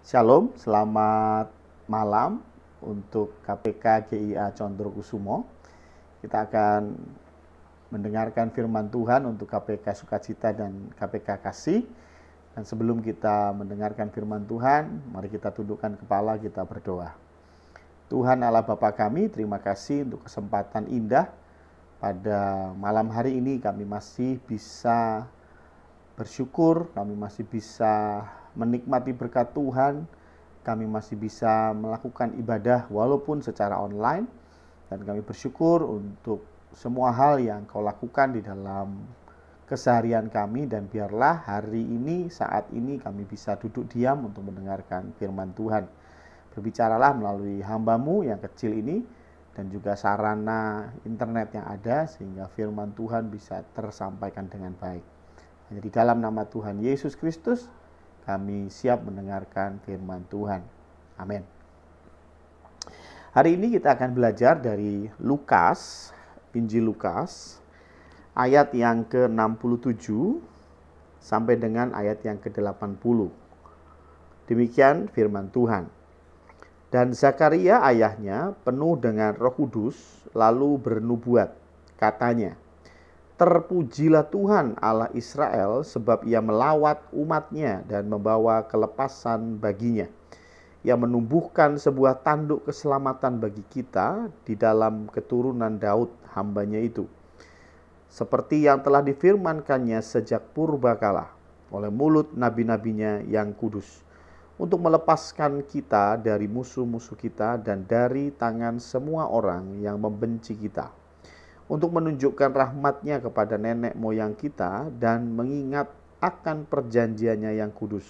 Shalom, selamat malam untuk KPK GIA Condrokusumo. Kita akan mendengarkan firman Tuhan untuk KPK Sukacita dan KPK Kasih. Dan sebelum kita mendengarkan firman Tuhan, mari kita tundukkan kepala, kita berdoa. Tuhan Allah Bapa kami, terima kasih untuk kesempatan indah pada malam hari ini. Kami masih bisa bersyukur, kami masih bisa menikmati berkat Tuhan, kami masih bisa melakukan ibadah walaupun secara online, dan kami bersyukur untuk semua hal yang Kau lakukan di dalam keseharian kami, dan biarlah hari ini, saat ini kami bisa duduk diam untuk mendengarkan firman Tuhan. Berbicaralah melalui hamba-Mu yang kecil ini, dan juga sarana internet yang ada, sehingga firman Tuhan bisa tersampaikan dengan baik. Hanya di dalam nama Tuhan Yesus Kristus, kami siap mendengarkan firman Tuhan. Amin. Hari ini kita akan belajar dari Lukas, Injil Lukas, ayat yang ke-67 sampai dengan ayat yang ke-80. Demikian firman Tuhan. Dan Zakaria ayahnya penuh dengan Roh Kudus, lalu bernubuat. Katanya, "Terpujilah Tuhan Allah Israel, sebab ia melawat umatnya dan membawa kelepasan baginya. Ia menumbuhkan sebuah tanduk keselamatan bagi kita di dalam keturunan Daud hambanya itu. Seperti yang telah difirmankannya sejak purbakala oleh mulut nabi-nabinya yang kudus, untuk melepaskan kita dari musuh-musuh kita dan dari tangan semua orang yang membenci kita, untuk menunjukkan rahmat-Nya kepada nenek moyang kita dan mengingat akan perjanjiannya yang kudus,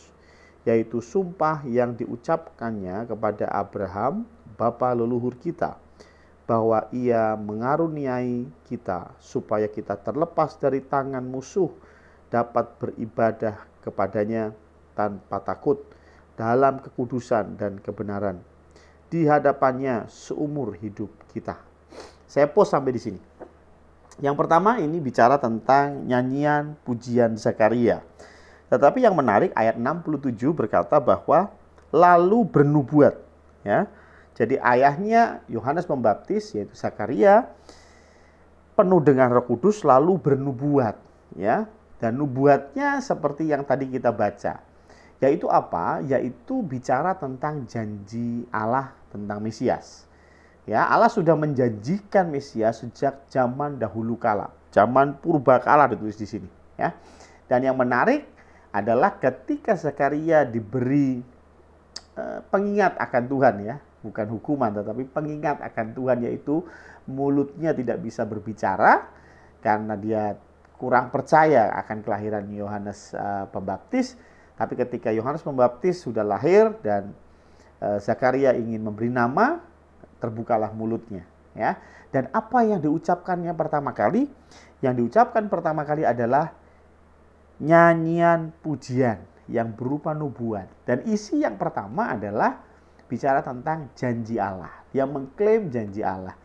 yaitu sumpah yang diucapkannya kepada Abraham, bapa leluhur kita, bahwa Ia mengaruniai kita supaya kita terlepas dari tangan musuh, dapat beribadah kepadanya tanpa takut dalam kekudusan dan kebenaran di hadapannya seumur hidup kita." Saya pause sampai di sini. Yang pertama ini bicara tentang nyanyian pujian Zakaria. Tetapi yang menarik ayat 67 berkata bahwa lalu bernubuat, ya. Jadi ayahnya Yohanes Pembaptis yaitu Zakaria penuh dengan Roh Kudus lalu bernubuat, ya. Dan nubuatnya seperti yang tadi kita baca. Yaitu apa? Yaitu bicara tentang janji Allah tentang Mesias. Ya, Allah sudah menjanjikan Mesias sejak zaman dahulu kala, zaman purbakala ditulis di sini, ya. Dan yang menarik adalah ketika Zakaria diberi pengingat akan Tuhan, ya, bukan hukuman tetapi pengingat akan Tuhan, yaitu mulutnya tidak bisa berbicara karena dia kurang percaya akan kelahiran Yohanes Pembaptis. Tapi ketika Yohanes Pembaptis sudah lahir dan Zakaria ingin memberi nama, terbukalah mulutnya, ya. Dan apa yang diucapkannya pertama kali? Yang diucapkan pertama kali adalah nyanyian pujian yang berupa nubuat. Dan isi yang pertama adalah bicara tentang janji Allah. Dia mengklaim janji Allah.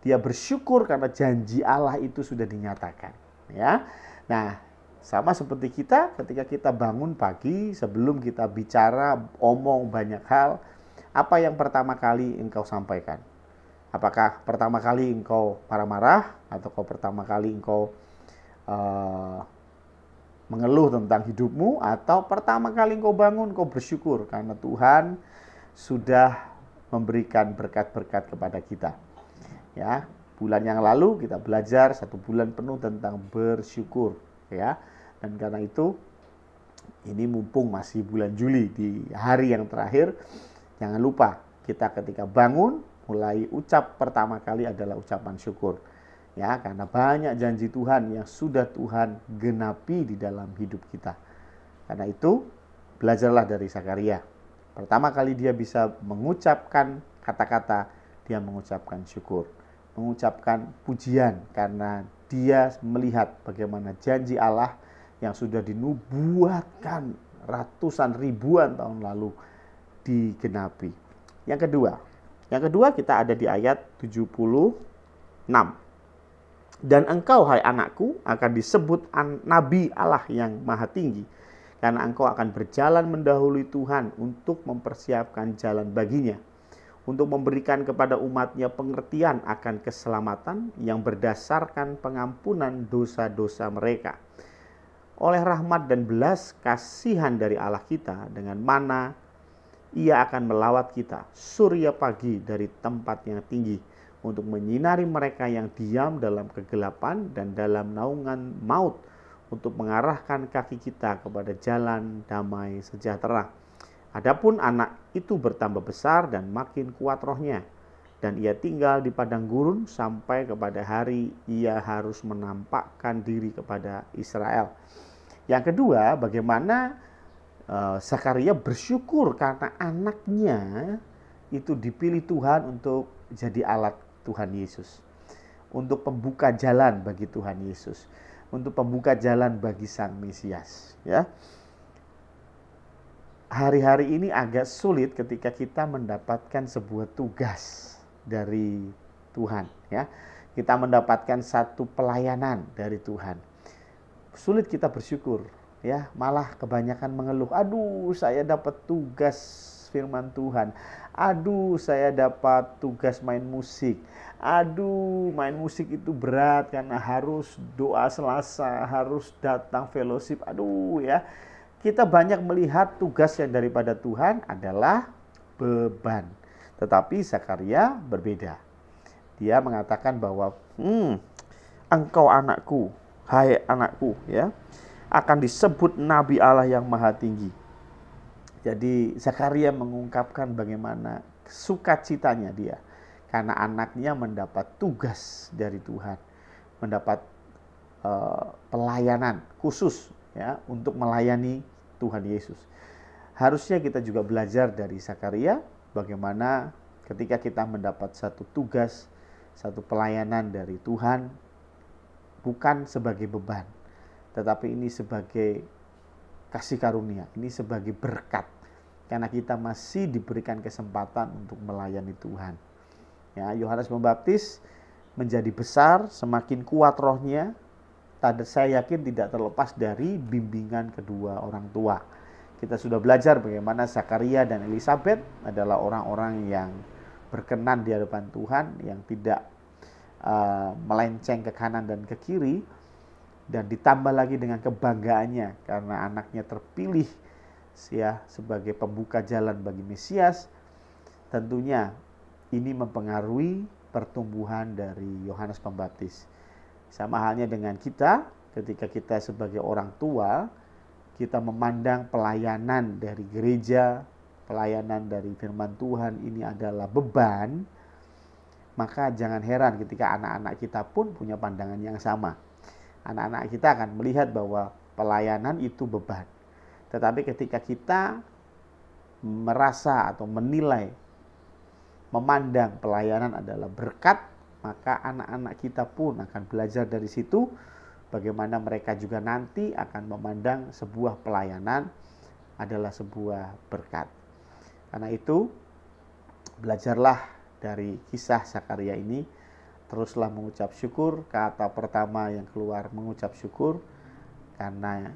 Dia bersyukur karena janji Allah itu sudah dinyatakan, ya. Nah, sama seperti kita ketika kita bangun pagi, sebelum kita bicara, omong banyak hal, apa yang pertama kali engkau sampaikan? Apakah pertama kali engkau marah-marah, atau pertama kali engkau mengeluh tentang hidupmu, atau pertama kali engkau bangun engkau bersyukur karena Tuhan sudah memberikan berkat-berkat kepada kita? Ya, bulan yang lalu kita belajar 1 bulan penuh tentang bersyukur, ya. Dan karena itu ini mumpung masih bulan Juli di hari yang terakhir, jangan lupa kita ketika bangun mulai ucap pertama kali adalah ucapan syukur, ya, karena banyak janji Tuhan yang sudah Tuhan genapi di dalam hidup kita. Karena itu belajarlah dari Zakaria. Pertama kali dia bisa mengucapkan kata-kata, dia mengucapkan syukur, mengucapkan pujian karena dia melihat bagaimana janji Allah yang sudah dinubuatkan ratusan ribuan tahun lalu digenapi. Yang kedua kita ada di ayat 76. "Dan engkau, hai anakku, akan disebut Nabi Allah yang Maha Tinggi, karena engkau akan berjalan mendahului Tuhan untuk mempersiapkan jalan baginya, untuk memberikan kepada umatnya pengertian akan keselamatan yang berdasarkan pengampunan dosa-dosa mereka. Oleh rahmat dan belas kasihan dari Allah kita, dengan mana Ia akan melawat kita surya pagi dari tempat yang tinggi, untuk menyinari mereka yang diam dalam kegelapan dan dalam naungan maut, untuk mengarahkan kaki kita kepada jalan damai sejahtera. Adapun anak itu bertambah besar dan makin kuat rohnya, dan ia tinggal di padang gurun sampai kepada hari ia harus menampakkan diri kepada Israel. Yang kedua, bagaimana Zakaria bersyukur karena anaknya itu dipilih Tuhan untuk jadi alat Tuhan Yesus, untuk pembuka jalan bagi Tuhan Yesus, untuk pembuka jalan bagi Sang Mesias. Ya, hari-hari ini agak sulit ketika kita mendapatkan sebuah tugas dari Tuhan. Ya, kita mendapatkan satu pelayanan dari Tuhan. Sulit kita bersyukur. Ya, malah kebanyakan mengeluh. Aduh, saya dapat tugas firman Tuhan. Aduh, saya dapat tugas main musik. Aduh, main musik itu berat karena harus doa Selasa, harus datang fellowship. Aduh ya, kita banyak melihat tugas yang daripada Tuhan adalah beban. Tetapi Zakaria berbeda. Dia mengatakan bahwa, engkau anakku, hai anakku, ya, akan disebut Nabi Allah yang Maha Tinggi. Jadi Zakaria mengungkapkan bagaimana sukacitanya dia karena anaknya mendapat tugas dari Tuhan, mendapat pelayanan khusus ya untuk melayani Tuhan Yesus. Harusnya kita juga belajar dari Zakaria bagaimana ketika kita mendapat satu tugas, satu pelayanan dari Tuhan, bukan sebagai beban, tetapi ini sebagai kasih karunia, ini sebagai berkat, karena kita masih diberikan kesempatan untuk melayani Tuhan. Ya, Yohanes Pembaptis menjadi besar, semakin kuat rohnya. Saya yakin tidak terlepas dari bimbingan kedua orang tua. Kita sudah belajar bagaimana Zakaria dan Elizabeth adalah orang-orang yang berkenan di hadapan Tuhan, yang tidak melenceng ke kanan dan ke kiri, dan ditambah lagi dengan kebanggaannya karena anaknya terpilih ya sebagai pembuka jalan bagi Mesias. Tentunya ini mempengaruhi pertumbuhan dari Yohanes Pembaptis. Sama halnya dengan kita, ketika kita sebagai orang tua, kita memandang pelayanan dari gereja, pelayanan dari firman Tuhan ini adalah beban, maka jangan heran ketika anak-anak kita pun punya pandangan yang sama. Anak-anak kita akan melihat bahwa pelayanan itu beban. Tetapi ketika kita merasa atau menilai, memandang pelayanan adalah berkat, maka anak-anak kita pun akan belajar dari situ bagaimana mereka juga nanti akan memandang sebuah pelayanan adalah sebuah berkat. Karena itu, belajarlah dari kisah Zakaria ini, teruslah mengucap syukur. Kata pertama yang keluar mengucap syukur karena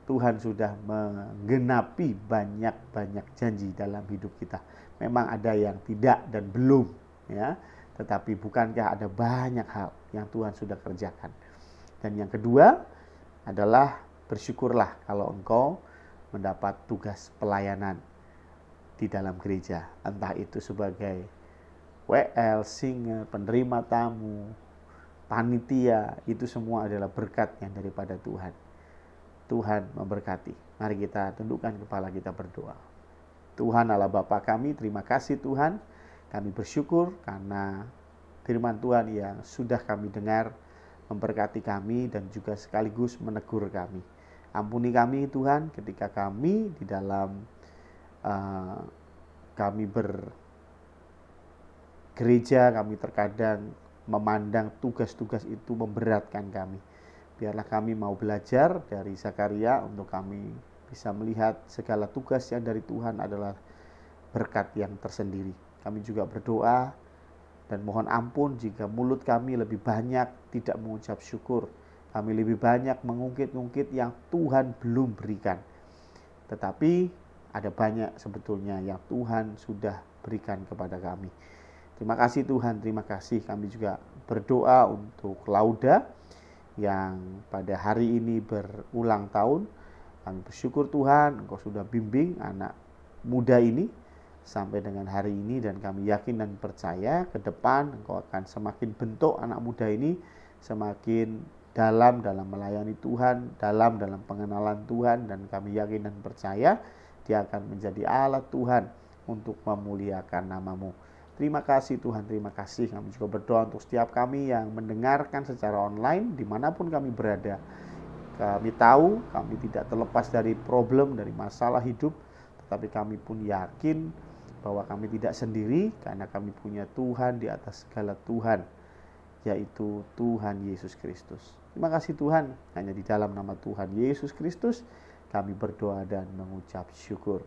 Tuhan sudah menggenapi banyak-banyak janji dalam hidup kita. Memang ada yang tidak dan belum, ya. Tetapi bukankah ada banyak hal yang Tuhan sudah kerjakan. Dan yang kedua adalah bersyukurlah kalau engkau mendapat tugas pelayanan di dalam gereja. Entah itu sebagai WL, singer, penerima tamu, panitia, itu semua adalah berkat yang daripada Tuhan. Tuhan memberkati. Mari kita tundukkan kepala kita berdoa. Tuhan Allah Bapa kami, terima kasih Tuhan. Kami bersyukur karena firman Tuhan yang sudah kami dengar memberkati kami dan juga sekaligus menegur kami. Ampuni kami Tuhan ketika kami di dalam kami bergereja, kami terkadang memandang tugas-tugas itu memberatkan kami. Biarlah kami mau belajar dari Zakaria untuk kami bisa melihat segala tugas yang dari Tuhan adalah berkat yang tersendiri. Kami juga berdoa dan mohon ampun jika mulut kami lebih banyak tidak mengucap syukur Kami lebih banyak mengungkit-ungkit yang Tuhan belum berikan. Tetapi ada banyak sebetulnya yang Tuhan sudah berikan kepada kami. Terima kasih Tuhan, terima kasih. Kami juga berdoa untuk Lauda yang pada hari ini berulang tahun. Kami bersyukur Tuhan, Engkau sudah bimbing anak muda ini sampai dengan hari ini, dan kami yakin dan percaya ke depan Engkau akan semakin bentuk anak muda ini semakin dalam melayani Tuhan, dalam pengenalan Tuhan, dan kami yakin dan percaya dia akan menjadi alat Tuhan untuk memuliakan nama-Mu. Terima kasih Tuhan, terima kasih. Kami juga berdoa untuk setiap kami yang mendengarkan secara online dimanapun kami berada. Kami tahu kami tidak terlepas dari problem, dari masalah hidup, tetapi kami pun yakin bahwa kami tidak sendiri karena kami punya Tuhan di atas segala Tuhan, yaitu Tuhan Yesus Kristus. Terima kasih Tuhan, hanya di dalam nama Tuhan Yesus Kristus kami berdoa dan mengucap syukur.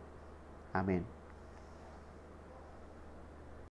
Amin.